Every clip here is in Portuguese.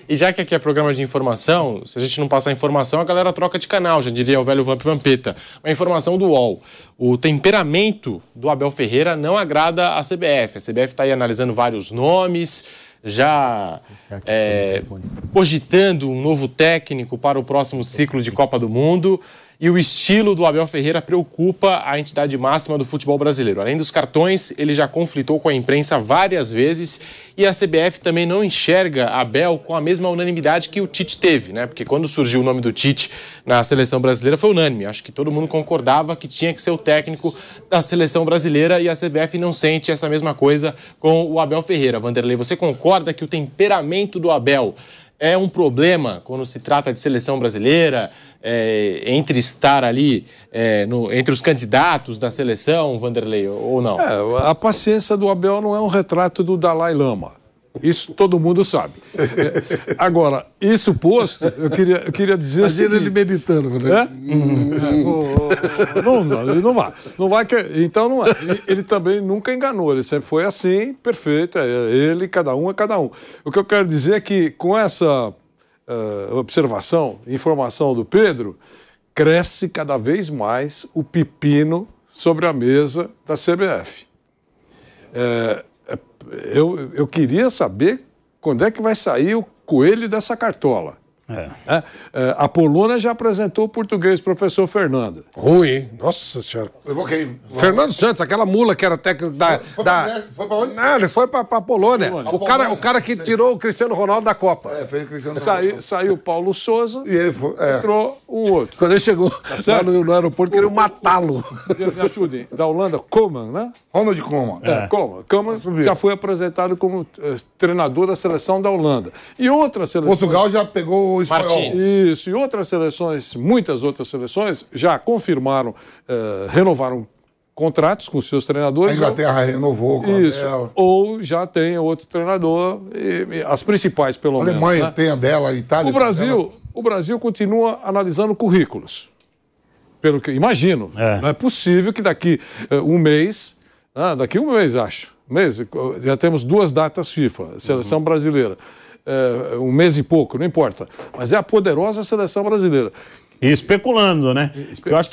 E já que aqui é programa de informação, se a gente não passar informação, a galera troca de canal, já diria o velho Vamp Vampeta. Uma informação do UOL. O temperamento do Abel Ferreira não agrada a CBF. A CBF está aí analisando vários nomes, já cogitando um novo técnico para o próximo ciclo de Copa do Mundo. E o estilo do Abel Ferreira preocupa a entidade máxima do futebol brasileiro. Além dos cartões, ele já conflitou com a imprensa várias vezes e a CBF também não enxerga Abel com a mesma unanimidade que o Tite teve, né? Porque quando surgiu o nome do Tite na seleção brasileira foi unânime. Acho que todo mundo concordava que tinha que ser o técnico da seleção brasileira e a CBF não sente essa mesma coisa com o Abel Ferreira. Vanderlei, você concorda que o temperamento do Abel é um problema quando se trata de seleção brasileira, entre estar ali entre os candidatos da seleção, Vanderlei, ou não? A paciência do Abel não é um retrato do Dalai Lama. Isso todo mundo sabe. Agora, isso posto, eu queria dizer... Imagina ele meditando. Né? Não vai. Não vai então não é. Ele também nunca enganou, ele sempre foi assim, perfeito, ele, cada um é cada um. O que eu quero dizer é que com essa observação, informação do Pedro, cresce cada vez mais o pepino sobre a mesa da CBF. Eu queria saber quando é que vai sair o coelho dessa cartola. A Polônia já apresentou o português, professor Fernando. Ruim, hein? Nossa senhora. Fernando Santos, aquela mula que era técnico Foi pra onde? Não, ele foi pra Polônia. O cara que tirou o Cristiano Ronaldo da Copa. Saiu o Paulo Souza e ele entrou um outro. Quando ele chegou lá no aeroporto, queriam matá-lo. Me ajudem. Da Holanda, Koeman, né? Ronald Koeman. Koeman já foi apresentado como treinador da seleção da Holanda. E outras seleções... Portugal já pegou o espanhol. Isso, e outras seleções, muitas outras seleções, já confirmaram, renovaram contratos com seus treinadores. A Inglaterra renovou com isso, ou já tem outro treinador, as principais pelo menos. A Alemanha tem a dela, a Itália o Brasil continua analisando currículos. Pelo que imagino. Não é possível que daqui um mês, acho, já temos 2 datas FIFA, seleção brasileira. Um mês e pouco, não importa. Mas é a poderosa seleção brasileira. E especulando, né? Eu acho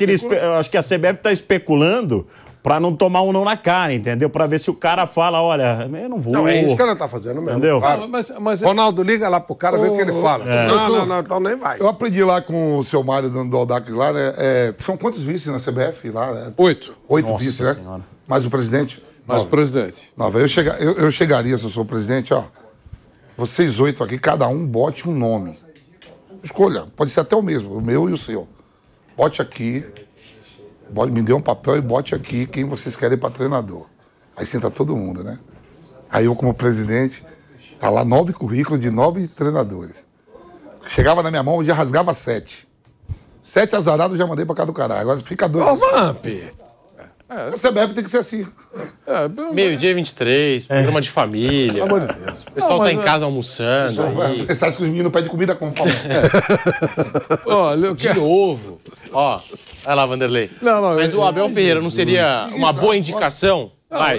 que a CBF está especulando para não tomar um não na cara, entendeu? Para ver se o cara fala, olha, eu não vou. Não, é isso que ela está fazendo mesmo. Entendeu? Claro. Mas Ronaldo, liga lá pro cara, vê o que ele fala. Não, então nem vai. Eu aprendi lá com o seu Mário do Aldac lá, né? São quantos vices na CBF lá? Né? 8. 8 vices, né? Senhora. Mais o presidente? Mais o presidente. 9. Eu chegaria, se eu sou o presidente, ó. Vocês 8 aqui, cada um bote um nome. Escolha, pode ser até o mesmo, o meu e o seu. Bote aqui, me dê um papel e bote aqui quem vocês querem para treinador. Aí senta todo mundo, né? Aí eu, como presidente, tá lá 9 currículos de 9 treinadores. Chegava na minha mão, eu já rasgava 7. 7 azarados já mandei para casa do caralho. Agora fica 2. Ô, Vamp! A CBF tem que ser assim. Meio-dia 23, programa de família. Pelo amor de Deus. O pessoal tá em casa almoçando. Você sabe que os meninos pedem comida com pão. Olha, de novo. Ó, vai lá, Vanderlei. Mas o Abel Ferreira não seria uma boa indicação?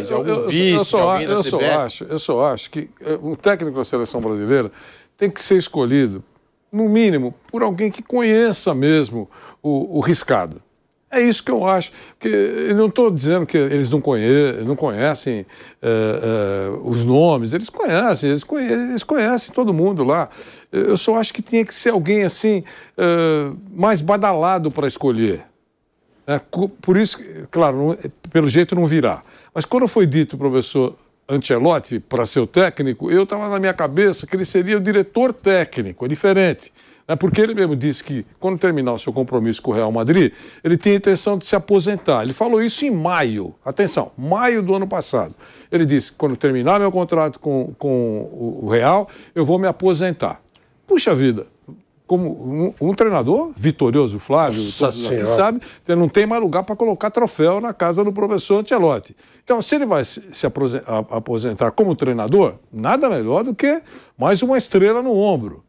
De algum vice, alguém da CBF? Eu só acho que um técnico da seleção brasileira tem que ser escolhido, no mínimo, por alguém que conheça mesmo o riscado. É isso que eu acho. Porque eu não estou dizendo que eles não conhecem os nomes, eles conhecem todo mundo lá. Eu só acho que tinha que ser alguém assim, mais badalado para escolher. Por isso, claro, pelo jeito não virá. Mas quando foi dito o professor Ancelotti para ser o técnico, eu estava na minha cabeça que ele seria o diretor técnico, é diferente. Porque ele mesmo disse que, quando terminar o seu compromisso com o Real Madrid, ele tinha a intenção de se aposentar. Ele falou isso em maio. Atenção, maio do ano passado. Ele disse que, quando terminar meu contrato com o Real, eu vou me aposentar. Puxa vida, como um treinador vitorioso, Flávio, todos aqui sabe, não tem mais lugar para colocar troféu na casa do professor Ancelotti. Então, se ele vai se aposentar como treinador, nada melhor do que mais uma estrela no ombro.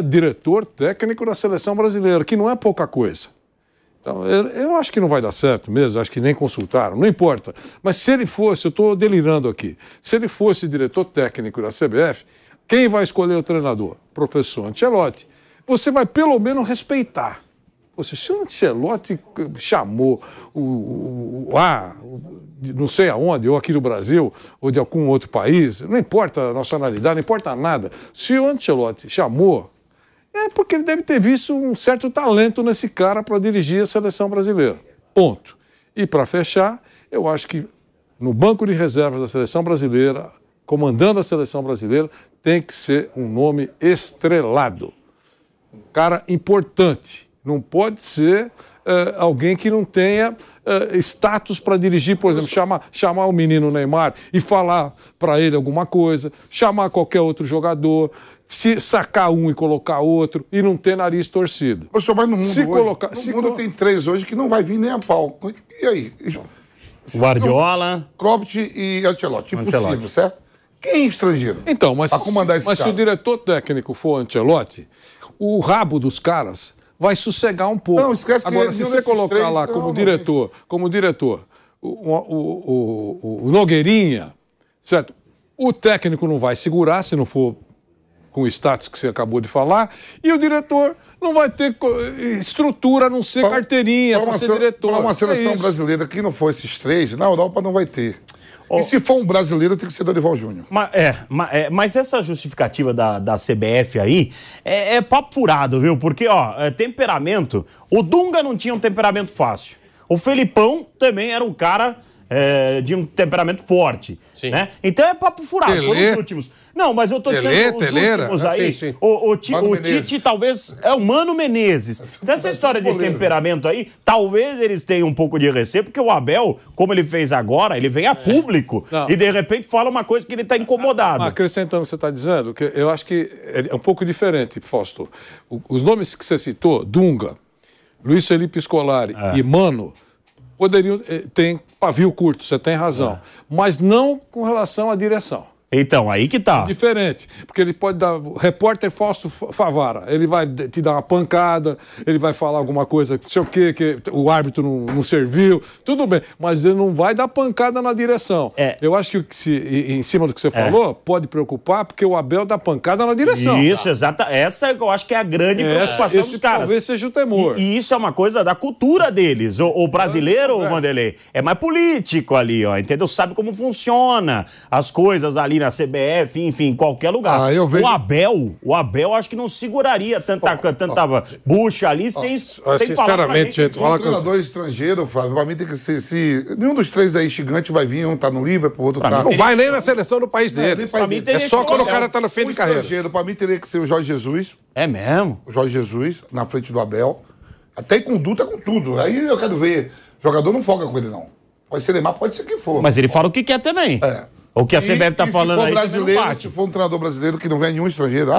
Diretor técnico da seleção brasileira, que não é pouca coisa. Então, eu acho que não vai dar certo mesmo, acho que nem consultaram, não importa. Mas se ele fosse, eu estou delirando aqui, se ele fosse diretor técnico da CBF, Quem vai escolher o treinador? Professor Ancelotti. Você vai pelo menos respeitar. Se o Ancelotti chamou não sei aonde, ou aqui no Brasil, ou de algum outro país, não importa a nacionalidade, não importa nada. Se o Ancelotti chamou, é porque ele deve ter visto um certo talento nesse cara para dirigir a seleção brasileira. Ponto. E para fechar, eu acho que no banco de reservas da seleção brasileira, comandando a seleção brasileira, tem que ser um nome estrelado. Um cara importante. Não pode ser alguém que não tenha status para dirigir, por exemplo, chamar o menino Neymar e falar para ele alguma coisa, chamar qualquer outro jogador, se sacar um e colocar outro e não ter nariz torcido. Professor, mas no mundo tem 3 hoje que não vai vir nem a pau. E aí? Guardiola, Klopp e Ancelotti. Impossível, certo? Quem é estrangeiro? Então, mas se o diretor técnico for Ancelotti, o rabo dos caras vai sossegar um pouco. Não, esquece que agora, se você colocar lá como diretor, o Nogueirinha, certo? O técnico não vai segurar, se não for com o status que você acabou de falar, e o diretor não vai ter estrutura, a não ser carteirinha para ser diretor. Para uma seleção brasileira que não for esses 3, na Europa não vai ter. E se for um brasileiro, tem que ser Dorival Júnior. Mas essa justificativa da CBF aí é papo furado, viu? Porque, temperamento... O Dunga não tinha um temperamento fácil. O Felipão também era um cara de um temperamento forte. Sim. Né? Então é papo furado. Foram os últimos. Não, mas eu tô dizendo os últimos aí. Sim. O Tite talvez é o Mano Menezes. Então essa história de temperamento aí, talvez eles tenham um pouco de receio, porque o Abel, como ele fez agora, ele vem a público e de repente fala uma coisa que ele tá incomodado. Acrescentando o que você está dizendo, que eu acho que é um pouco diferente, Fausto. Os nomes que você citou, Dunga, Luiz Felipe Scolari e Mano, poderiam ter pavio curto, você tem razão. Mas não com relação à direção. Então, aí que tá. Diferente, porque ele pode dar... Repórter Fausto Favara, ele vai te dar uma pancada, ele vai falar alguma coisa, não sei o quê, que o árbitro não serviu, tudo bem, mas ele não vai dar pancada na direção. Eu acho que em cima do que você falou, pode preocupar, porque o Abel dá pancada na direção. Isso, exata. Essa eu acho que é a grande preocupação dos caras. Talvez seja o temor. E isso é uma coisa da cultura deles. O brasileiro, Vanderlei, é mais político ali, ó, entendeu? Sabe como funciona as coisas ali na CBF, enfim, em qualquer lugar. O Abel acho que não seguraria tanta bucha ali sem falar. Sinceramente, gente, um treinador estrangeiro, Flávio, pra mim tem que ser. Nenhum dos 3 aí gigante vai vir, um tá no Liverpool, outro tá. Não vai nem na seleção do país dele. É só quando o cara tá no fim de carreira. Estrangeiro, pra mim, teria que ser o Jorge Jesus. É mesmo? O Jorge Jesus, na frente do Abel. Até em conduta com tudo. Aí eu quero ver. O jogador não folga com ele, não. Pode ser Neymar, pode ser quem for. Mas ele fala o que quer também. O que a CBF tá falando aí se for um treinador brasileiro que não vem nenhum estrangeiro,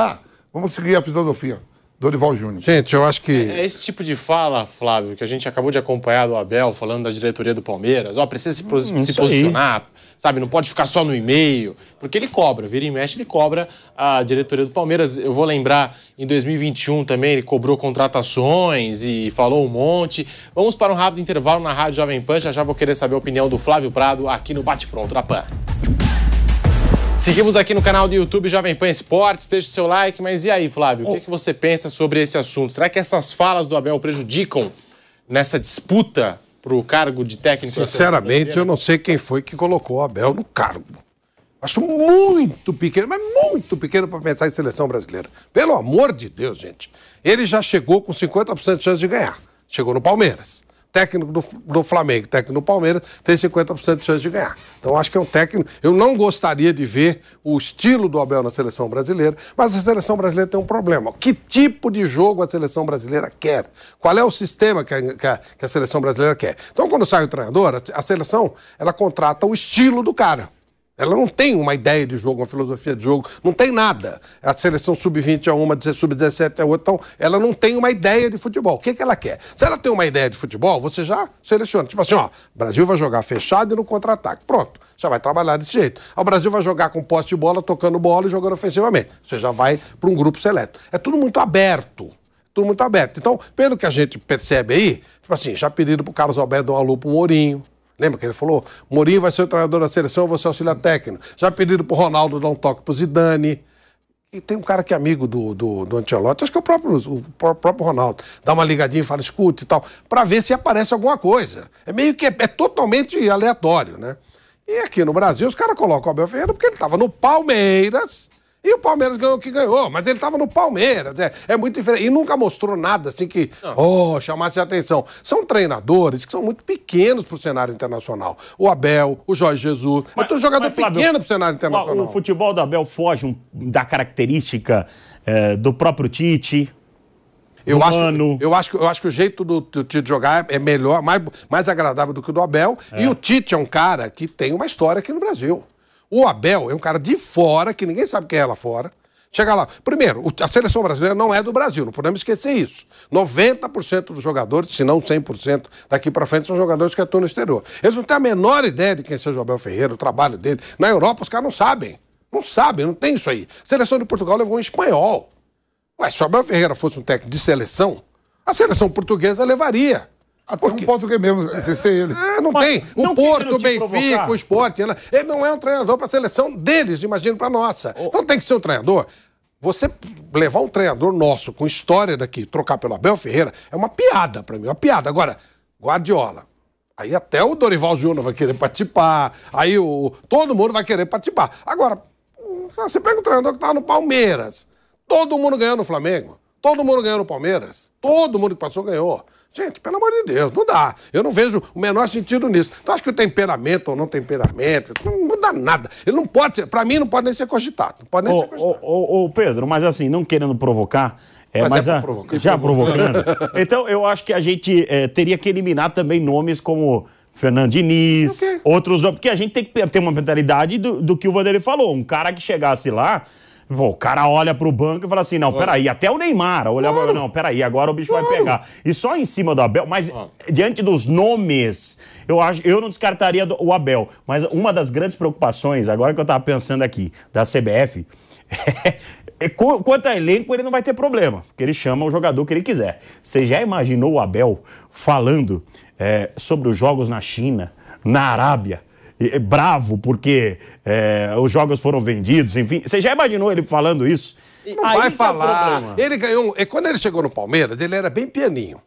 vamos seguir a filosofia. Dorival Júnior. Gente, eu acho que... É esse tipo de fala, Flávio, que a gente acabou de acompanhar do Abel, falando da diretoria do Palmeiras. Precisa se posicionar, sabe? Não pode ficar só no e-mail. Porque ele cobra, vira e mexe, ele cobra a diretoria do Palmeiras. Eu vou lembrar, em 2021 também, ele cobrou contratações e falou um monte. Vamos para um rápido intervalo na Rádio Jovem Pan. Já vou querer saber a opinião do Flávio Prado aqui no Bate Pronto da Pan. Seguimos aqui no canal do YouTube Jovem Pan Esportes, deixa o seu like, mas e aí, Flávio, o que você pensa sobre esse assunto? Será que essas falas do Abel prejudicam nessa disputa para o cargo de técnico? Sinceramente, eu não sei quem foi que colocou o Abel no cargo. Acho muito pequeno, mas muito pequeno para pensar em seleção brasileira. Pelo amor de Deus, gente. Ele já chegou com 50% de chance de ganhar. Chegou no Palmeiras. Técnico do Flamengo, técnico do Palmeiras, tem 50% de chance de ganhar. Então, acho que é um técnico... Eu não gostaria de ver o estilo do Abel na seleção brasileira, mas a seleção brasileira tem um problema. Que tipo de jogo a seleção brasileira quer? Qual é o sistema que a seleção brasileira quer? Então, quando sai o treinador, a seleção, ela contrata o estilo do cara. Ela não tem uma ideia de jogo, uma filosofia de jogo, não tem nada. A seleção sub-20 é uma, sub-17 é outra, então ela não tem uma ideia de futebol. O que ela quer? Se ela tem uma ideia de futebol, você já seleciona. Tipo assim, o Brasil vai jogar fechado e no contra-ataque. Pronto, já vai trabalhar desse jeito. O Brasil vai jogar com posse de bola, tocando bola e jogando ofensivamente. Você já vai para um grupo seleto. É tudo muito aberto. Tudo muito aberto. Então, pelo que a gente percebe aí, tipo assim, já pediram pro Carlos Alberto dar um alô pro Mourinho. Lembra que ele falou? Mourinho vai ser o treinador da seleção, você é auxiliar técnico. Já pediram pro Ronaldo dar um toque pro Zidane. E tem um cara que é amigo do Ancelotti, acho que é o próprio Ronaldo. Dá uma ligadinha e fala, escute e tal, para ver se aparece alguma coisa. É meio que é totalmente aleatório, né? E aqui no Brasil, os caras colocam o Abel Ferreira porque ele estava no Palmeiras e o Palmeiras ganhou o que ganhou, mas ele estava no Palmeiras. É muito diferente. E nunca mostrou nada assim que, chamasse a atenção. São treinadores que são muito pequenos para o cenário internacional. O Abel, o Jorge Jesus. Mas um jogador pequeno para o cenário internacional. O futebol do Abel foge da característica do próprio Tite. Eu acho que o jeito do Tite jogar é melhor, mais agradável do que o do Abel. E o Tite é um cara que tem uma história aqui no Brasil. O Abel é um cara de fora, que ninguém sabe quem é lá fora. Chega lá. Primeiro, a seleção brasileira não é do Brasil, não podemos esquecer isso. 90% dos jogadores, se não 100% daqui pra frente, são jogadores que atuam no exterior. Eles não têm a menor ideia de quem seja o Abel Ferreira, o trabalho dele. Na Europa, os caras não sabem. Não sabem, não tem isso aí. A seleção de Portugal levou um espanhol. Ué, se o Abel Ferreira fosse um técnico de seleção, a seleção portuguesa levaria. Até um português mesmo, esse é ele. Não tem. O Porto, o Benfica, o Sport, ele não é um treinador para a seleção deles, imagino para a nossa. Então tem que ser um treinador. Você levar um treinador nosso com história daqui, trocar pelo Abel Ferreira, é uma piada para mim, uma piada. Agora, Guardiola. Aí até o Dorival Júnior vai querer participar, aí todo mundo vai querer participar. Agora, você pega um treinador que estava no Palmeiras, todo mundo ganhou no Flamengo, todo mundo ganhou no Palmeiras, todo mundo que passou ganhou. Gente, pelo amor de Deus, não dá. Eu não vejo o menor sentido nisso. Então, acho que o temperamento ou não temperamento, não muda nada. Ele não pode ser, pra mim, não pode nem ser cogitado. Não pode nem ser cogitado. Ô, Pedro, mas assim, não querendo provocar... provocar. Já provocando. Então, eu acho que a gente teria que eliminar também nomes como Fernando Diniz, outros nomes, porque a gente tem que ter uma mentalidade do que o Vanderlei falou. Um cara que chegasse lá... O cara olha pro banco e fala assim, não, peraí, até o Neymar olhava, não, peraí, agora o bicho vai pegar. E só em cima do Abel, mas diante dos nomes, eu não descartaria o Abel, mas uma das grandes preocupações, agora que eu tava pensando aqui, da CBF, quanto a elenco, ele não vai ter problema, porque ele chama o jogador que ele quiser. Você já imaginou o Abel falando sobre os jogos na China, na Arábia, bravo porque os jogos foram vendidos, enfim. Você já imaginou ele falando isso? Não aí vai falar. Ele ganhou. Quando ele chegou no Palmeiras, ele era bem pianinho.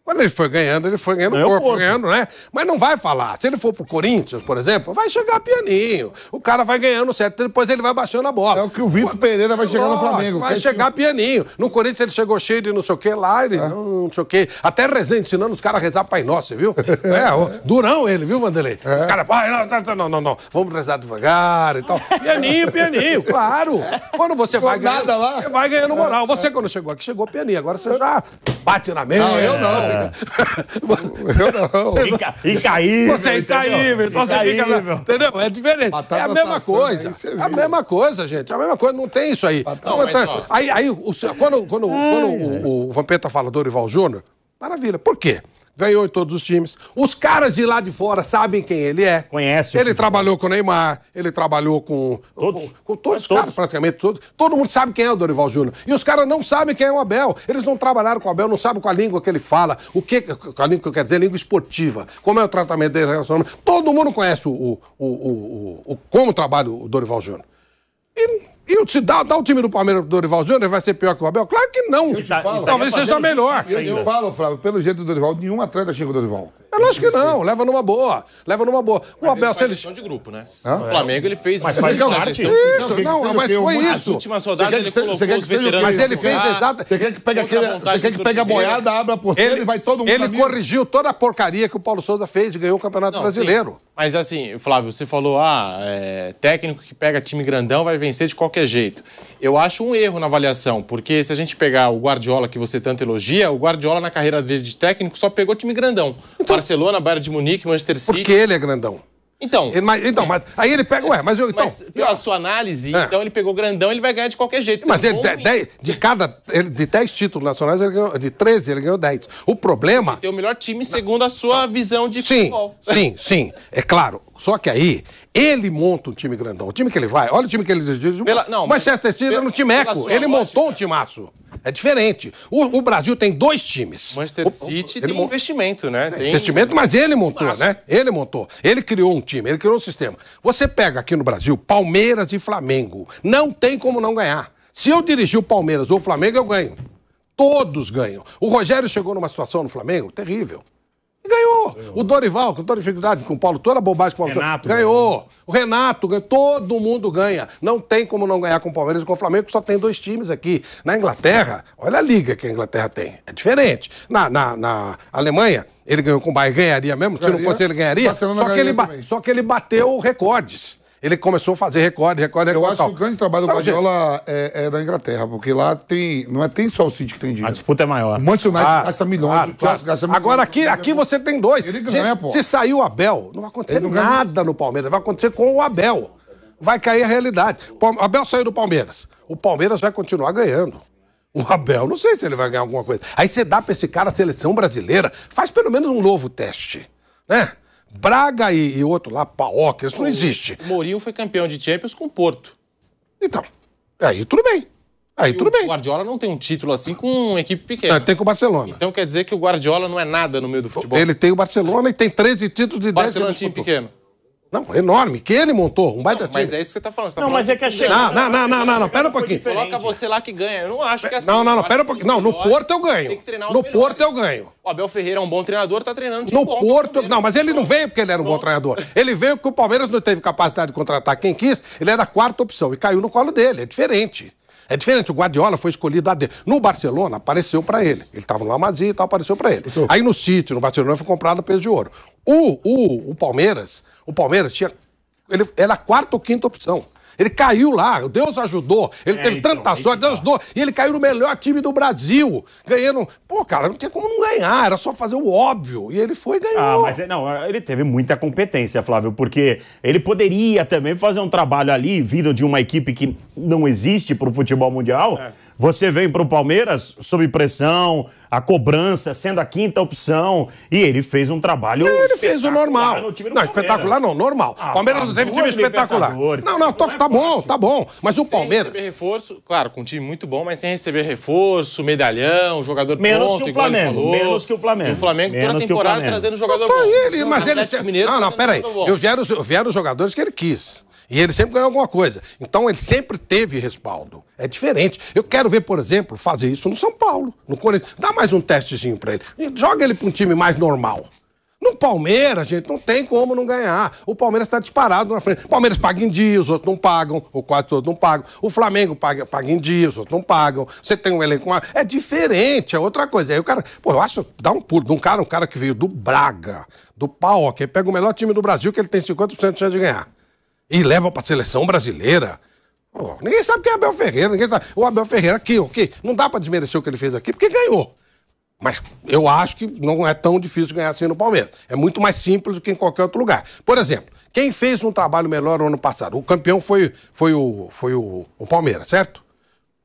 Quando ele foi ganhando corpo, foi ganhando, né? Mas não vai falar. Se ele for pro Corinthians, por exemplo, vai chegar pianinho. O cara vai ganhando certo, depois ele vai baixando a bola. É o que o Vitor Pereira vai chegar no Flamengo. Vai chegar pianinho. No Corinthians ele chegou cheio de não sei o que lá, ele não sei o que. Até Rezende ensinando os caras a rezar Pai Nosso, você viu? Durão ele, viu, Vanderlei? Os caras, não. Vamos rezar devagar e tal. Pianinho, claro. Quando você vai ganhando, você vai ganhando moral. Você quando chegou aqui, chegou pianinho. Agora você já bate na mesa. Não, eu não. Eu não. Incaível. Você é incaível. Então você fica... Entendeu? É diferente. É a mesma coisa. É a mesma coisa, gente. É a mesma coisa. Não tem isso aí. Quando o Vampeta fala Dorival Júnior, maravilha. Por quê? Ganhou em todos os times. Os caras de lá de fora sabem quem ele é. Conhece. Ele trabalhou com o Neymar, ele trabalhou com todos os caras, praticamente todos. Todo mundo sabe quem é o Dorival Júnior. E os caras não sabem quem é o Abel. Eles não trabalharam com o Abel, não sabem com a língua que ele fala. Com a língua que eu quero dizer, língua esportiva. Como é o tratamento dele, relacionamento. Todo mundo conhece como trabalha o Dorival Júnior. E se dá o time do Palmeiras pro Dorival Júnior, ele vai ser pior que o Abel? Claro que não. Talvez seja melhor. Eu falo, Flávio, pelo jeito do Dorival, nenhum atleta chega com o Dorival. É lógico que não, leva numa boa. O Abel, se ele... de grupo, né? O Flamengo, ele fez... Mas faz parte. Mas foi isso. Nas últimas rodadas, ele colocou os veteranos... Mas ele fez exato... Você quer que pegue a boiada, abra a porteira e vai todo mundo... Ele corrigiu toda a porcaria que o Paulo Souza fez e ganhou o Campeonato Brasileiro. Mas assim, Flávio, você falou, técnico que pega time grandão vai vencer de qualquer jeito. Eu acho um erro na avaliação, porque se a gente pegar o Guardiola, que você tanto elogia, o Guardiola na carreira dele de técnico só pegou time grandão. Barcelona, Bayern de Munique, Manchester City. Porque ele é grandão. Então, mas aí ele pega, mas pela sua análise, então ele pegou grandão, ele vai ganhar de qualquer jeito. Mas ele de 10 títulos nacionais, ele ganhou, de 13, ele ganhou 10. O problema... Ele tem o melhor time segundo a sua visão de futebol. Sim, é claro. Só que aí, ele monta um time grandão. O time que ele vai, olha o time que ele dirige. O Manchester City era um timeco. Ele montou um timaço. É diferente. O Brasil tem 2 times. Manchester City tem investimento, né? Tem investimento, mas ele montou, né? Ele montou. Ele criou um time, ele criou um sistema. Você pega aqui no Brasil Palmeiras e Flamengo. Não tem como não ganhar. Se eu dirigir o Palmeiras ou o Flamengo, eu ganho. Todos ganham. O Rogério chegou numa situação no Flamengo terrível. E ganhou. O Dorival, com toda dificuldade, com o Paulo, toda bobagem com o Paulo, Renato ganhou. O Renato ganhou. Todo mundo ganha. Não tem como não ganhar com o Palmeiras e com o Flamengo, que só tem 2 times aqui. Na Inglaterra, olha a liga que a Inglaterra tem. É diferente. Na Alemanha, ele ganhou com o Bayern, ganharia mesmo. Se não fosse ele, ganharia. Só que ele bateu recordes. Ele começou a fazer recorde. Eu acho que o grande trabalho do Guardiola é da Inglaterra, porque lá tem só o City que tem dinheiro. A disputa é maior. O Manchester United gasta milhões, o Chelsea gasta milhões. Agora aqui você tem 2. Ele ganha, pô. Se sair o Abel, não vai acontecer nada no Palmeiras. Vai acontecer com o Abel. Vai cair a realidade. O Abel saiu do Palmeiras. O Palmeiras vai continuar ganhando. O Abel, não sei se ele vai ganhar alguma coisa. Aí você dá pra esse cara a seleção brasileira, faz pelo menos um novo teste, né? Braga e outro lá, Paok, isso não existe. O Mourinho foi campeão de Champions com o Porto. Então, aí tudo bem. O Guardiola não tem um título assim com uma equipe pequena. Ele tem com o Barcelona. Então quer dizer que o Guardiola não é nada no meio do futebol. Ele tem o Barcelona e tem 13 títulos de 10. Barcelona é um time pequeno. Não, enorme, que ele montou, um baita time. Mas é isso que você tá falando. Você tá não, falando mas é que a chegada... Não, pera um pouquinho. Coloca você lá que ganha. Eu não acho que é assim. Não, pera um pouquinho. Não, no Porto eu ganho. Tem que treinar os no melhores. Porto eu ganho. O Abel Ferreira é um bom treinador, tá treinando time no bom. Porto, não, mas ele não veio porque ele era um bom treinador. Ele veio porque o Palmeiras não teve capacidade de contratar quem quis, ele era a 4ª opção e caiu no colo dele, é diferente. É diferente, o Guardiola foi escolhido a dedo. No Barcelona, apareceu pra ele. Ele tava no La Masia e tal, apareceu pra ele. Aí no City, no Barcelona, foi comprado a peso de ouro. O Palmeiras tinha... Ele era a 4ª ou 5ª opção. Ele caiu lá, Deus ajudou. Ele teve tanta sorte, Deus ajudou. E ele caiu no melhor time do Brasil. Ganhando. Pô, cara, não tinha como não ganhar. Era só fazer o óbvio. E ele foi e ganhou. Mas ele teve muita competência, Flávio, porque ele poderia também fazer um trabalho ali, vindo de uma equipe que não existe pro futebol mundial. Você vem pro Palmeiras sob pressão, a cobrança sendo a 5ª opção. E ele fez um trabalho. Ele fez o normal. No time do não, espetacular não, normal. Palmeiras não teve time espetacular. Não, tá bom. Mas o Palmeiras. Sem receber reforço, claro, com um time muito bom, mas sem receber reforço, medalhão, jogador menos pronto, que o Flamengo. Menos que o Flamengo. E o Flamengo toda a temporada trazendo jogador bom. Mas ele. Não, peraí. Vieram os jogadores que ele quis. E ele sempre ganhou alguma coisa. Então ele sempre teve respaldo. É diferente. Eu quero ver, por exemplo, fazer isso no São Paulo, no Corinthians. Dá mais um testezinho pra ele. Joga ele pra um time mais normal. No Palmeiras, gente, não tem como não ganhar. O Palmeiras está disparado na frente. O Palmeiras paga em dia, os outros não pagam, ou quase todos não pagam. O Flamengo paga em dia, os outros não pagam. Você tem um elenco... É diferente, é outra coisa. Aí o cara... Pô, eu acho... Dá um pulo de um cara que veio do Braga, do Paok, ele pega o melhor time do Brasil, que ele tem 50% de chance de ganhar. E leva pra seleção brasileira. Pô, ninguém sabe quem é Abel Ferreira, ninguém sabe. O Abel Ferreira aqui, ok. Não dá pra desmerecer o que ele fez aqui, porque ganhou. Mas eu acho que não é tão difícil ganhar assim no Palmeiras. É muito mais simples do que em qualquer outro lugar. Por exemplo, quem fez um trabalho melhor no ano passado? O campeão foi o Palmeiras, certo?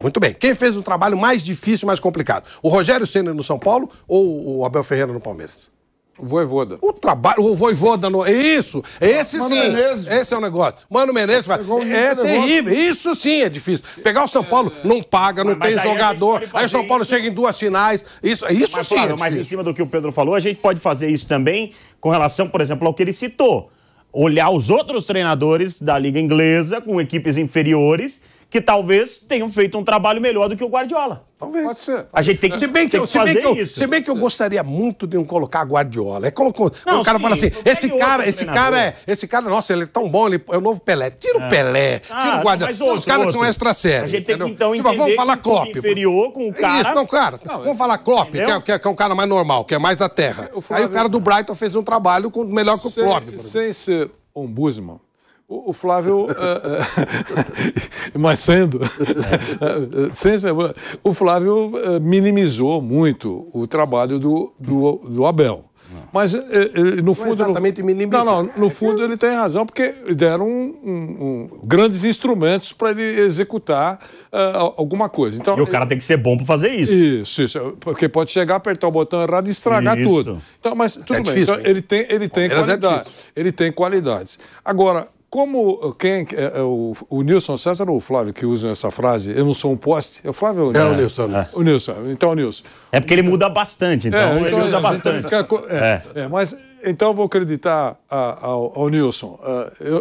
Muito bem. Quem fez um trabalho mais difícil, mais complicado? O Rogério Ceni no São Paulo ou o Abel Ferreira no Palmeiras? O Vojvoda. O Vojvoda no... Isso, esse Mano sim. Menezes. Esse é o negócio. Mano Menezes é terrível. Isso sim é difícil. Pegar o São Paulo, não paga, não tem jogador. Aí o São Paulo chega em 2 finais. Isso mas, sim. Claro, mas em cima do que o Pedro falou, a gente pode fazer isso também com relação, por exemplo, ao que ele citou. Olhar os outros treinadores da Liga Inglesa com equipes inferiores que talvez tenham feito um trabalho melhor do que o Guardiola. Talvez. Pode ser. A gente tem que fazer isso. Se bem que eu gostaria muito de não colocar Guardiola. O cara fala assim, esse cara, nossa, ele é tão bom, ele é o novo Pelé. Tira o Pelé, tira o Guardiola. Os caras são extra sério. A gente tem que então entender vamos falar Klopp. Inferior com o cara. Isso, não, cara. Vamos falar Klopp, que é um cara mais normal, que é mais da terra. Aí o cara do Brighton fez um trabalho melhor que o Klopp. Sem ser ombudsman. O Flávio, mas sendo, o Flávio minimizou muito o trabalho do Abel. Mas no fundo... Não exatamente minimizar. Não, no fundo ele tem razão, porque deram grandes instrumentos para ele executar alguma coisa. Então, e o cara tem que ser bom para fazer isso. Isso. Porque pode chegar, apertar o botão errado e estragar tudo. Então, mas tudo bem. Difícil, então, ele tem qualidade. Ele tem qualidades. Agora... Como o Nilson César ou o Flávio que usam essa frase, eu não sou um poste? É o Flávio ou não? É o Nilson. O Nilson. Então, o Nilson. É porque ele muda bastante, então ele usa bastante. Mas Então eu vou acreditar ao Nilson.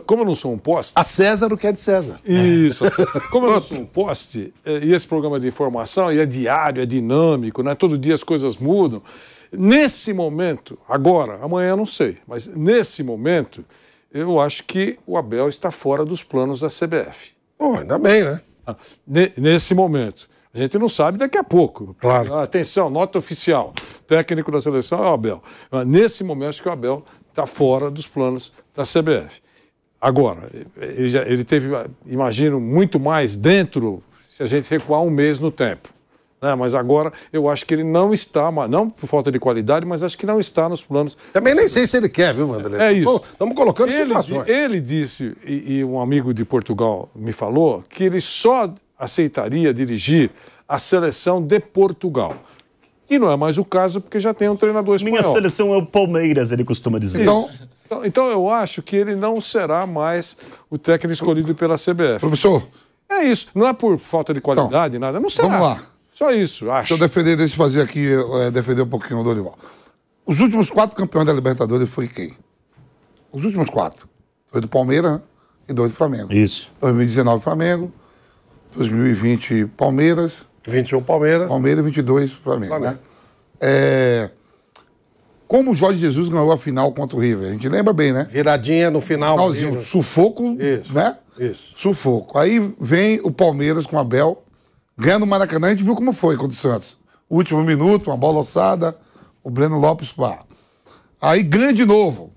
Como eu não sou um poste... A César o que é de César. Isso. Como eu não sou um poste, e esse programa de informação e é diário, é dinâmico, né? Todo dia as coisas mudam. Nesse momento, agora, amanhã eu não sei, mas nesse momento, eu acho que o Abel está fora dos planos da CBF. Pô, ainda bem, né? Nesse momento. A gente não sabe daqui a pouco. Claro. Atenção, nota oficial. Técnico da seleção é o Abel. Nesse momento, acho que o Abel está fora dos planos da CBF. Agora, ele teve, imagino, muito mais dentro, se a gente recuar um mês no tempo. Né? Mas agora, eu acho que ele não está, não por falta de qualidade, mas acho que não está nos planos. Também nem sei se ele quer, viu, Vanderlei? É isso. Estamos colocando situações. Ele disse, e um amigo de Portugal me falou, que ele só aceitaria dirigir a seleção de Portugal. E não é mais o caso, porque já tem um treinador espanhol. Minha seleção é o Palmeiras, ele costuma dizer. Então eu acho que ele não será mais o técnico escolhido pela CBF. Professor. É isso. Não é por falta de qualidade, nada. Não será. Vamos lá. Só isso, acho. Deixa eu fazer aqui, defender um pouquinho o Dorival. Os últimos 4 campeões da Libertadores foi quem? Os últimos 4. Foi do Palmeiras, né? E 2 do Flamengo. Isso. 2019, Flamengo. 2020, Palmeiras. 21 Palmeiras. Palmeiras, 22, Flamengo. Né? Como o Jorge Jesus ganhou a final contra o River? A gente lembra bem, né? Viradinha no final. Finalzinho, sufoco, isso, né? Isso. Sufoco. Aí vem o Palmeiras com o Abel, ganha no Maracanã, a gente viu como foi contra o Santos. Último minuto, uma bola alçada, o Breno Lopes, pá. Aí ganha de novo,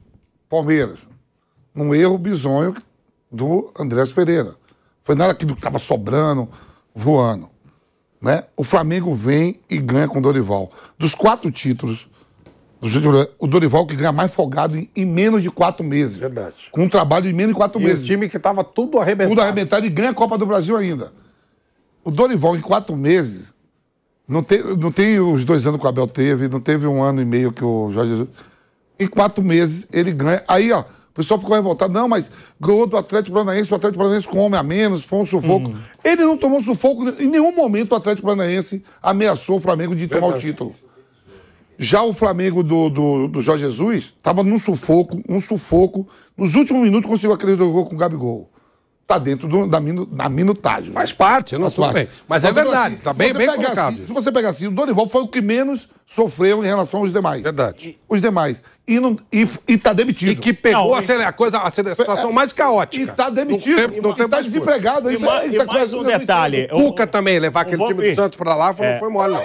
Palmeiras. Num erro bizonho do Andrés Pereira. Foi nada que estava sobrando, voando. Né? O Flamengo vem e ganha com o Dorival. Dos 4 títulos, o Dorival que ganha mais folgado em menos de 4 meses. Verdade. Com um trabalho de menos de 4 meses. O time que estava tudo arrebentado. Tudo arrebentado e ganha a Copa do Brasil ainda. O Dorival, em 4 meses, não tem os 2 anos que o Abel teve, não teve 1 ano e meio que o Jorge Jesus. Em 4 meses, ele ganha. Aí, ó, o pessoal ficou revoltado. Não, mas ganhou do Atlético Paranaense, o Atlético Paranaense com homem a menos, foi um sufoco. Ele não tomou sufoco. Em nenhum momento o Atlético Paranaense ameaçou o Flamengo de tomar o título. Já o Flamengo do Jorge Jesus estava num sufoco, Nos últimos minutos conseguiu aquele gol com o Gabigol. Tá dentro da minutagem. Faz parte, não tudo bem. Mas é verdade, tá bem colocado. Se você pegar assim, o Dorival foi o que menos sofreu em relação aos demais. Verdade. Os demais. E tá demitido. E que pegou a situação mais caótica. E tá demitido. E tá desempregado. E mais um detalhe. O Cuca também, levar aquele time do Santos pra lá, não foi mole, não.